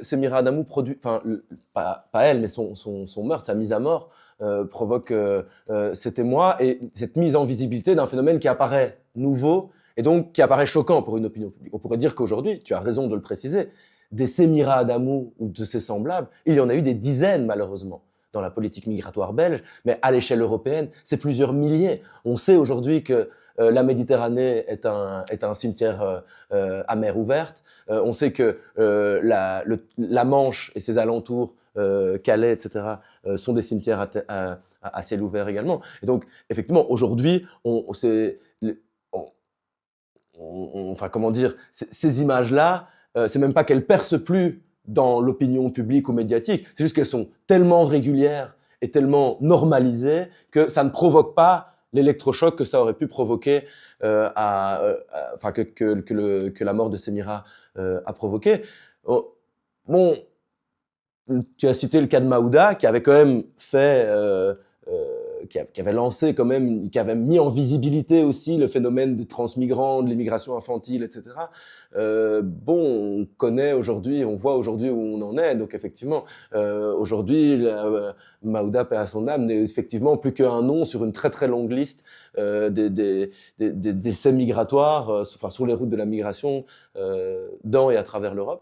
Semira Adamou produit, enfin, pas elle, mais son meurtre, sa mise à mort, provoque cet émoi et cette mise en visibilité d'un phénomène qui apparaît nouveau et donc qui apparaît choquant pour une opinion publique. On pourrait dire qu'aujourd'hui, tu as raison de le préciser, des Semira Adamou ou de ses semblables, il y en a eu des dizaines malheureusement dans la politique migratoire belge, mais à l'échelle européenne, c'est plusieurs milliers. On sait aujourd'hui que la Méditerranée est un cimetière à mer ouverte. On sait que la Manche et ses alentours, Calais, etc., sont des cimetières à ciel ouvert également. Et donc, effectivement, aujourd'hui, enfin, comment dire, ces images-là, c'est même pas qu'elles percent plus dans l'opinion publique ou médiatique, c'est juste qu'elles sont tellement régulières et tellement normalisées que ça ne provoque pas l'électrochoc que ça aurait pu provoquer, enfin que la mort de Semira a provoqué. Oh, bon, tu as cité le cas de Maouda, qui avait quand même fait, qui avait lancé quand même, qui avait mis en visibilité aussi le phénomène des transmigrants, de l'immigration infantile, etc. Bon, on connaît aujourd'hui, on voit aujourd'hui où on en est. Donc effectivement, aujourd'hui, Maouda, paix à son âme, n'est effectivement plus qu'un nom sur une très très longue liste des décès migratoires, enfin sur les routes de la migration dans et à travers l'Europe.